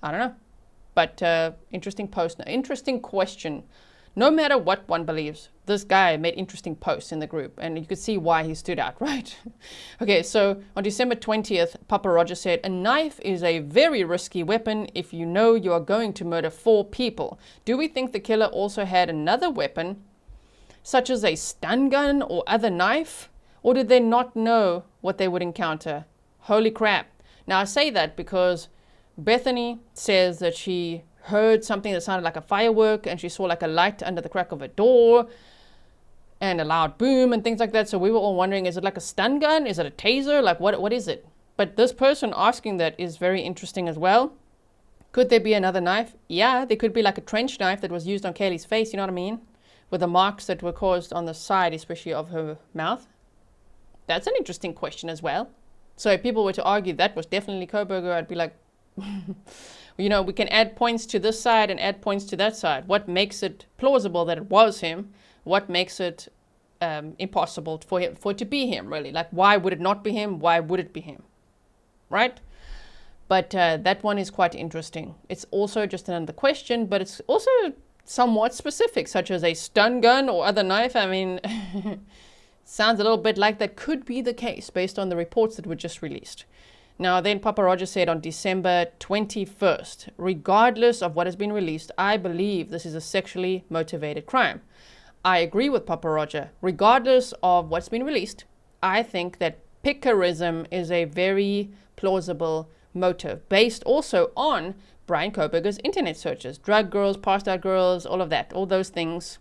I don't know. But interesting post, interesting question. No matter what one believes, this guy made interesting posts in the group, and you could see why he stood out, right? Okay, so on December 20th, Pappa Rodger said, a knife is a very risky weapon if you know you are going to murder 4 people. Do we think the killer also had another weapon, such as a stun gun or other knife? Or did they not know what they would encounter? Holy crap. Now, I say that because Bethany says that she heard something that sounded like a firework, and she saw like a light under the crack of a door and a loud boom and things like that. So we were all wondering, is it like a stun gun? Is it a taser? Like what is it? But this person asking that is very interesting as well. Could there be another knife? Yeah, there could be like a trench knife that was used on Kaylee's face, you know what I mean? With the marks that were caused on the side, especially of her mouth. That's an interesting question as well. So if people were to argue that was definitely Kohberger, I'd be like, you know, we can add points to this side and add points to that side. What makes it plausible that it was him? What makes it impossible for it to be him, really? Like, why would it not be him? Why would it be him? Right? But that one is quite interesting. It's also just another question, but it's also somewhat specific, such as a stun gun or other knife. I mean, sounds a little bit like that could be the case based on the reports that were just released. Now, then Pappa Rodger said on December 21st, regardless of what has been released, I believe this is a sexually motivated crime. I agree with Pappa Rodger. Regardless of what's been released, I think that picarism is a very plausible motive, based also on Bryan Kohberger's internet searches. Drug girls, passed out girls, all of that, all those things,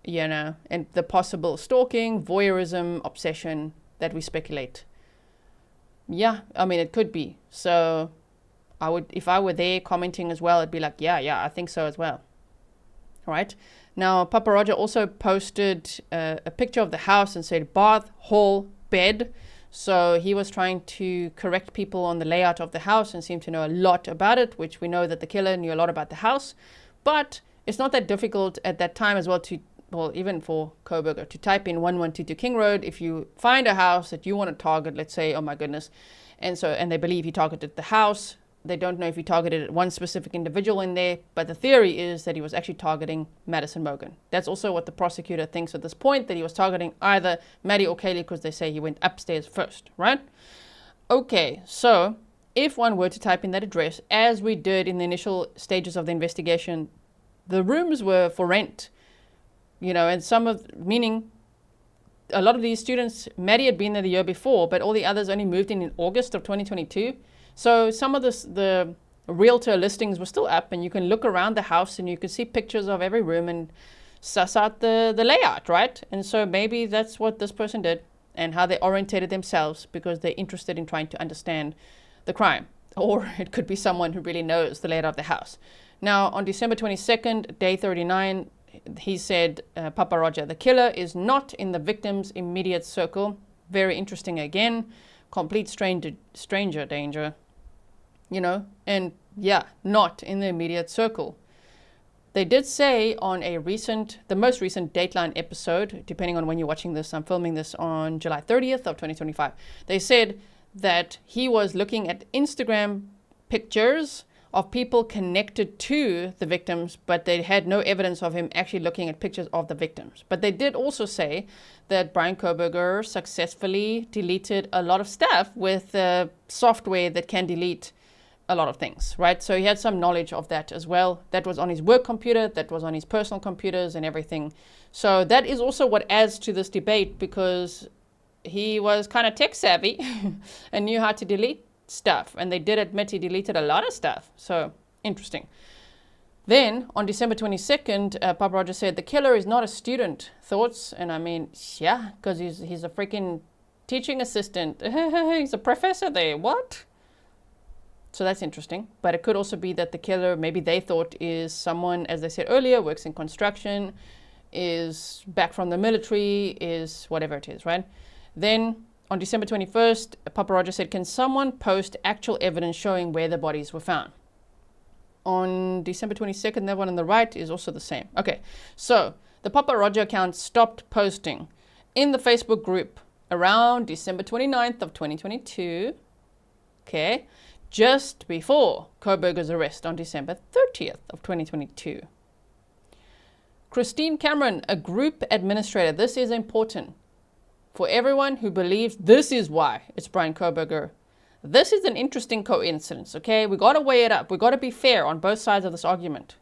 you know, and the possible stalking, voyeurism, obsession that we speculate. Yeah, I mean, it could be. So I would, if I were there commenting as well, I'd be like, yeah, I think so as well. All right. Now, Pappa Rodger also posted a picture of the house and said bath, hall, bed. So he was trying to correct people on the layout of the house and seemed to know a lot about it, which we know that the killer knew a lot about the house. But it's not that difficult at that time as well to, well, even for Kohberger, to type in 1122 King Road. If you find a house that you want to target, let's say, oh my goodness, and they believe he targeted the house. They don't know if he targeted one specific individual in there, but the theory is that he was actually targeting Madison Mogen. That's also what the prosecutor thinks at this point, that he was targeting either Maddie or Kaylee, because they say he went upstairs first, right? Okay, so if one were to type in that address, as we did in the initial stages of the investigation, the rooms were for rent, you know, and meaning a lot of these students, Maddie had been there the year before, but all the others only moved in August of 2022. So some of the realtor listings were still up, and you can look around the house and you can see pictures of every room and suss out the layout, right? And so maybe that's what this person did and how they orientated themselves because they're interested in trying to understand the crime. Or it could be someone who really knows the layout of the house. Now, on December 22nd, day 39, he said, Pappa Rodger, the killer is not in the victim's immediate circle. Very interesting again. Complete stranger danger. You know, and yeah, not in the immediate circle. They did say on the most recent Dateline episode, depending on when you're watching this, I'm filming this on July 30th of 2025. They said that he was looking at Instagram pictures of people connected to the victims, but they had no evidence of him actually looking at pictures of the victims. But they did also say that Bryan Kohberger successfully deleted a lot of stuff with software that can delete a lot of things, right? So he had some knowledge of that as well. That was on his work computer, that was on his personal computers and everything. So that is also what adds to this debate, because he was kind of tech savvy and knew how to delete stuff. And they did admit he deleted a lot of stuff. So interesting. Then on December 22nd, Pappa Rodger said the killer is not a student. Thoughts? And I mean, yeah, because he's a freaking teaching assistant. He's a professor there. What? So that's interesting. But it could also be that the killer, maybe they thought, is someone, as they said earlier, works in construction, is back from the military, is whatever it is, right? Then on December 21st, Pappa Rodger said, can someone post actual evidence showing where the bodies were found? On December 22nd, that one on the right is also the same. Okay, so the Pappa Rodger account stopped posting in the Facebook group around December 29th of 2022. Okay. Just before Kohberger's arrest on December 30th of 2022. Christine Cameron, a group administrator. This is important for everyone who believes this is why it's Bryan Kohberger. This is an interesting coincidence, okay? We got to weigh it up. We got to be fair on both sides of this argument.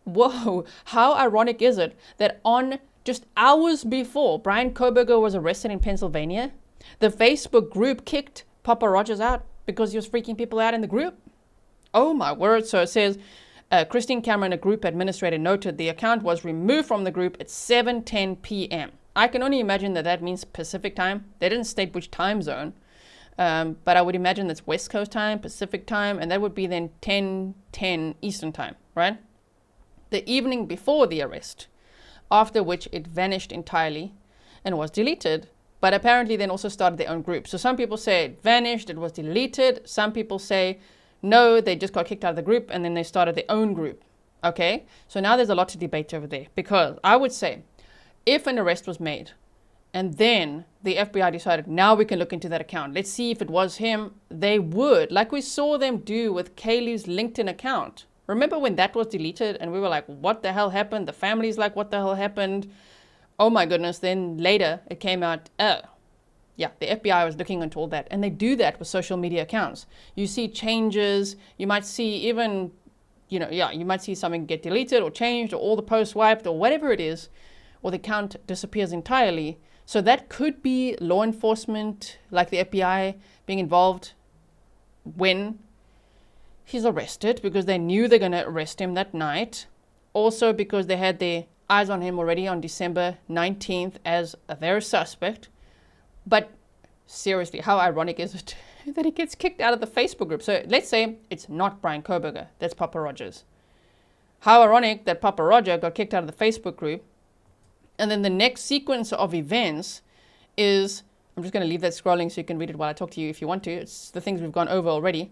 Whoa, how ironic is it that on just hours before Bryan Kohberger was arrested in Pennsylvania, the Facebook group kicked Pappa Rodger out because he was freaking people out in the group. Oh my word. So it says, Christine Cameron, a group administrator, noted the account was removed from the group at 7:10 p.m. I can only imagine that that means Pacific time. They didn't state which time zone, but I would imagine that's West Coast time, Pacific time, and that would be then 10:10 Eastern time, right? The evening before the arrest, after which it vanished entirely and was deleted, but apparently then also started their own group. So some people say it vanished, it was deleted. Some people say, no, they just got kicked out of the group and then they started their own group. Okay, so now there's a lot to debate over there, because I would say if an arrest was made and then the FBI decided, now we can look into that account, let's see if it was him, they would, like we saw them do with Kaylee's LinkedIn account. Remember when that was deleted and we were like, what the hell happened? The family's like, what the hell happened? Oh my goodness. Then later it came out, oh, yeah, the FBI was looking into all that. And they do that with social media accounts. You see changes. You might see even, you might see something get deleted or changed or all the posts wiped or whatever it is, or the account disappears entirely. So that could be law enforcement, like the FBI, being involved when he's arrested, because they knew they're going to arrest him that night. Also because they had their eyes on him already on December 19th as their suspect. But seriously, how ironic is it that he gets kicked out of the Facebook group? So let's say it's not Bryan Kohberger, that's Pappa Rodger's. How ironic that Pappa Rodger got kicked out of the Facebook group. And then the next sequence of events is, I'm just going to leave that scrolling so you can read it while I talk to you if you want to. It's the things we've gone over already.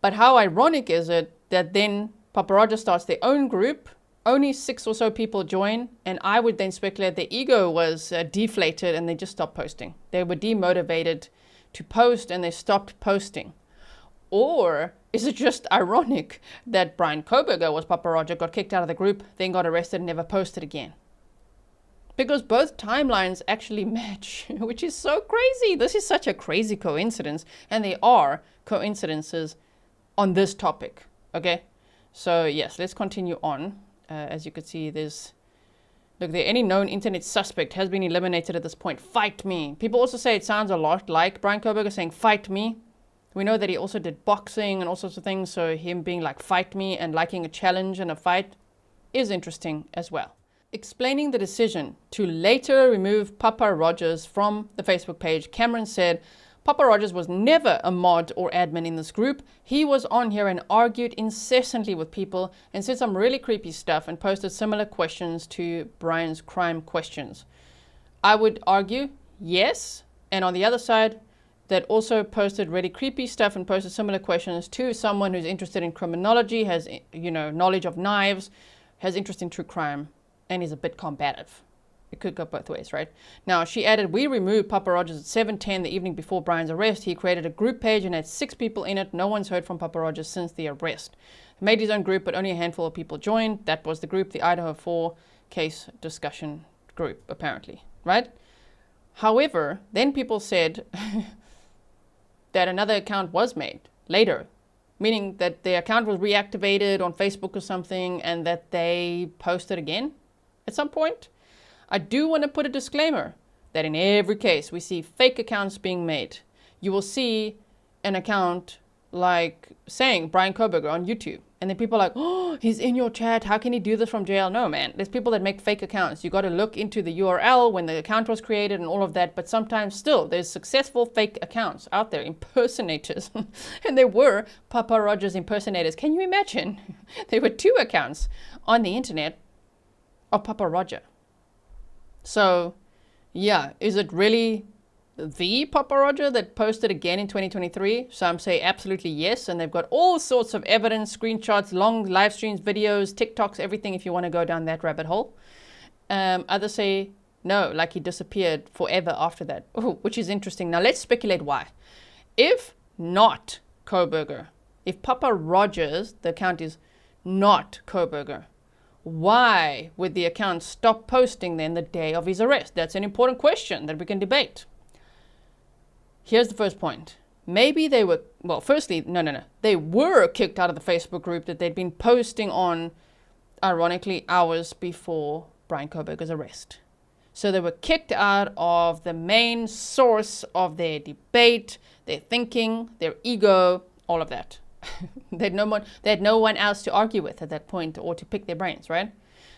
But how ironic is it that then Pappa Rodger starts their own group, only 6 or so people join, and I would then speculate their ego was deflated and they just stopped posting. They were demotivated to post and they stopped posting. Or is it just ironic that Bryan Kohberger was Pappa Rodger, got kicked out of the group, then got arrested and never posted again? Because both timelines actually match, which is so crazy. This is such a crazy coincidence, and they are coincidences on this topic, okay? So yes, let's continue on. As you can see, any known internet suspect has been eliminated at this point. Fight me. People also say it sounds a lot like Bryan Kohberger saying, fight me. We know that he also did boxing and all sorts of things, so him being like, fight me, and liking a challenge and a fight is interesting as well. Explaining the decision to later remove Pappa Rodger from the Facebook page, Cameron said, Pappa Rodger was never a mod or admin in this group. He was on here and argued incessantly with people and said some really creepy stuff and posted similar questions to Bryan's crime questions. I would argue, yes. And on the other side, that also posted really creepy stuff and posted similar questions to someone who's interested in criminology, has, knowledge of knives, has interest in true crime, and is a bit combative. It could go both ways, right? Now, she added, we removed Pappa Rodger at 7:10 the evening before Bryan's arrest. He created a group page and had 6 people in it. No one's heard from Pappa Rodger since the arrest. He made his own group, but only a handful of people joined. That was the group, the Idaho 4 case discussion group, apparently, right? However, then people said that another account was made later, meaning that the account was reactivated on Facebook or something and that they posted again at some point. I do want to put a disclaimer that in every case we see fake accounts being made. You will see an account like saying Bryan Kohberger on YouTube, and then people are like, oh, he's in your chat, how can he do this from jail? No, man, there's people that make fake accounts. You got to look into the URL when the account was created and all of that, but sometimes still there's successful fake accounts out there, impersonators. And there were Pappa Rodger's impersonators. Can you imagine? There were 2 accounts on the internet of Pappa Rodger. So, yeah, is it really the Pappa Rodger that posted again in 2023? Some say absolutely yes, and they've got all sorts of evidence, screenshots, long live streams, videos, TikToks, everything if you want to go down that rabbit hole. Others say no, like he disappeared forever after that, which is interesting. Now, let's speculate why. If not Kohberger, if Pappa Rodger's, the account is not Kohberger, why would the account stop posting then the day of his arrest? That's an important question that we can debate. Here's the first point. Maybe they were, well, firstly, no. They were kicked out of the Facebook group that they'd been posting on, ironically, hours before Bryan Kohberger's arrest. So they were kicked out of the main source of their debate, their thinking, their ego, all of that. They had no one else to argue with at that point or to pick their brains, right?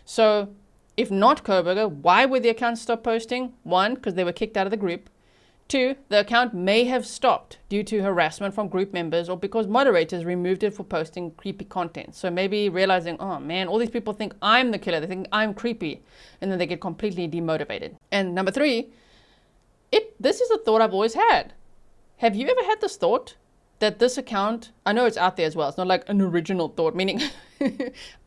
So if not Kohberger, why would the account stop posting? 1, because they were kicked out of the group. 2, the account may have stopped due to harassment from group members or because moderators removed it for posting creepy content. So maybe realizing, oh man, all these people think I'm the killer. They think I'm creepy. And then they get completely demotivated. And number 3, this is a thought I've always had. Have you ever had this thought that this account, I know it's out there as well. It's not like an original thought, meaning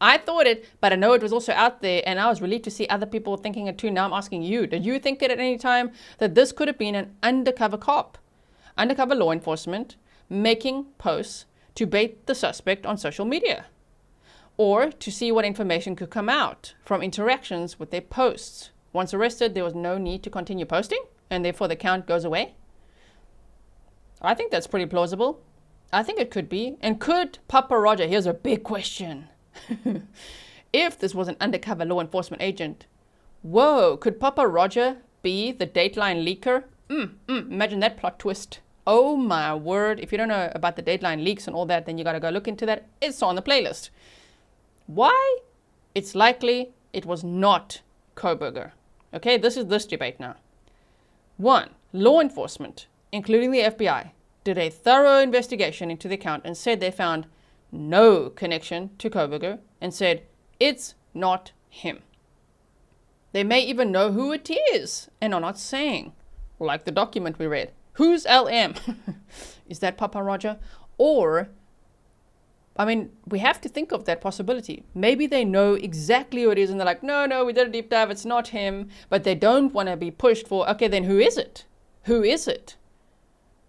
I thought it, but I know it was also out there and I was relieved to see other people thinking it too. Now I'm asking you, did you think it at any time that this could have been an undercover cop, undercover law enforcement, making posts to bait the suspect on social media? Or to see what information could come out from interactions with their posts? Once arrested, there was no need to continue posting and therefore the account goes away? I think that's pretty plausible. I think it could be. And could Pappa Rodger, here's a big question. If this was an undercover law enforcement agent, whoa, could Pappa Rodger be the Dateline leaker? Imagine that plot twist. Oh my word. If you don't know about the Dateline leaks and all that, then you got to go look into that. It's on the playlist. Why? It's likely it was not Kohberger. Okay, this is this debate now. 1, law enforcement, including the FBI, did a thorough investigation into the account and said they found no connection to Kohberger and said it's not him. They may even know who it is and are not saying, like the document we read, who's LM? Is that Pappa Rodger? Or, I mean, we have to think of that possibility. Maybe they know exactly who it is and they're like, no, we did a deep dive, it's not him, but they don't want to be pushed for, okay, then who is it? Who is it?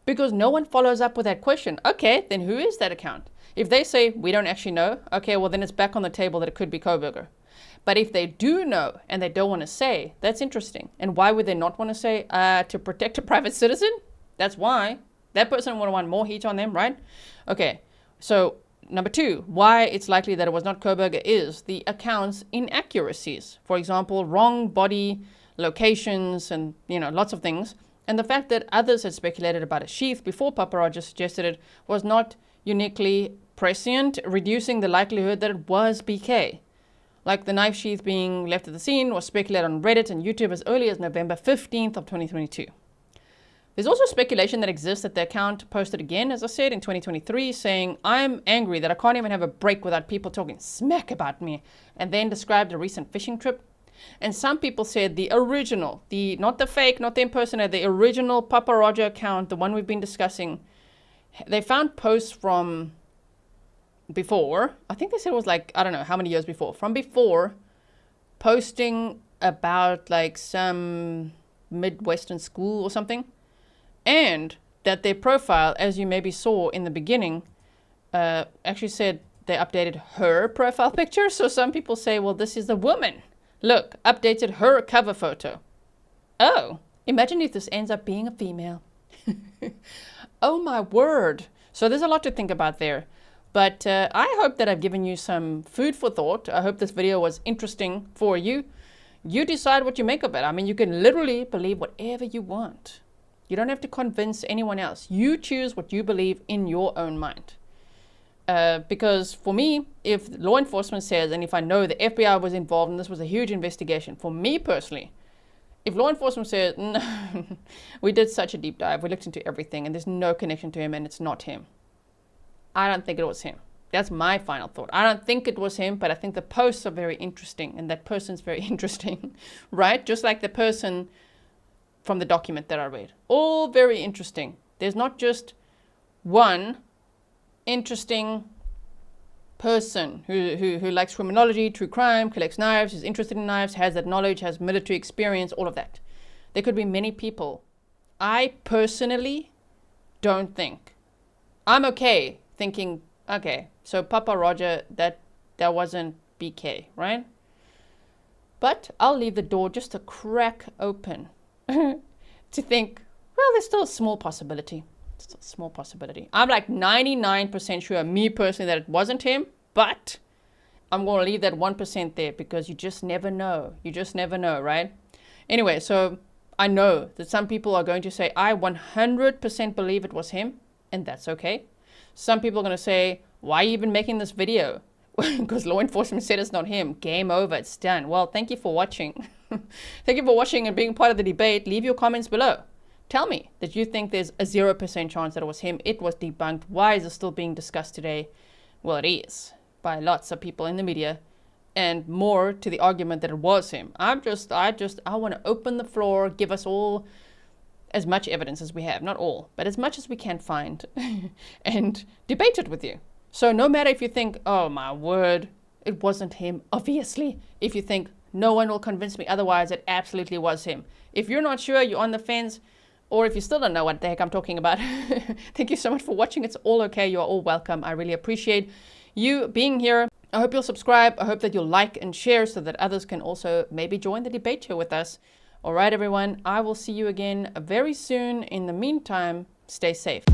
Because no one follows up with that question. Okay, then who is that account? If they say, we don't actually know, okay, well then it's back on the table that it could be Kohberger. But if they do know and they don't want to say, that's interesting. And why would they not want to say? To protect a private citizen? That's why. That person would want more heat on them, right? Okay, so number 2, why it's likely that it was not Kohberger is the account's inaccuracies. For example, wrong body locations and, lots of things. And the fact that others had speculated about a sheath before Pappa Rodger suggested it was not uniquely prescient, reducing the likelihood that it was BK. Like the knife sheath being left at the scene was speculated on Reddit and YouTube as early as November 15th of 2022. There's also speculation that exists that the account posted again, as I said, in 2023, saying, I'm angry that I can't even have a break without people talking smack about me, and then described a recent fishing trip. And some people said the original, not the fake, not the impersonator, the original Pappa Rodger account, the one we've been discussing, they found posts from before. I think they said it was like, I don't know how many years before. From before, posting about like some Midwestern school or something. And that their profile, as you maybe saw in the beginning, actually said they updated her profile picture. So some people say, well, this is a woman. Look, updated her cover photo. Oh, imagine if this ends up being a female. Oh my word. So there's a lot to think about there. But I hope that I've given you some food for thought. I hope this video was interesting for you. You decide what you make of it. I mean, you can literally believe whatever you want. You don't have to convince anyone else. You choose what you believe in your own mind. Because for me, if law enforcement says, and if I know the FBI was involved and this was a huge investigation, for me personally, if law enforcement says, no, we did such a deep dive, we looked into everything and there's no connection to him and it's not him, I don't think it was him. That's my final thought. I don't think it was him, but I think the posts are very interesting and that person's very interesting, right? Just like the person from the document that I read. All very interesting. There's not just one interesting person who likes criminology, true crime, collects knives, is interested in knives, has that knowledge, has military experience, all of that. There could be many people. I personally don't think. I'm okay thinking, okay, so Pappa Rodger, that wasn't BK, right? But I'll leave the door just a crack open to think, well, there's still a small possibility. It's a small possibility. I'm like 99% sure, me personally, that it wasn't him, but I'm going to leave that 1% there because you just never know. You just never know, right? Anyway, so I know that some people are going to say, I 100% believe it was him, and that's okay. Some people are going to say, why are you even making this video? Because law enforcement said it's not him. Game over. It's done. Well, thank you for watching. Thank you for watching and being part of the debate. Leave your comments below. Tell me that you think there's a 0% chance that it was him. It was debunked. Why is it still being discussed today? Well, it is by lots of people in the media, and more to the argument that it was him. I want to open the floor, give us all as much evidence as we have, not all, but as much as we can find, and debate it with you. So no matter if you think, oh my word, it wasn't him, obviously. If you think, no one will convince me otherwise, it absolutely was him. If you're not sure, you're on the fence, or if you still don't know what the heck I'm talking about, thank you so much for watching. It's all okay. You are all welcome. I really appreciate you being here. I hope you'll subscribe. I hope that you'll like and share so that others can also maybe join the debate here with us. All right, everyone. I will see you again very soon. In the meantime, stay safe.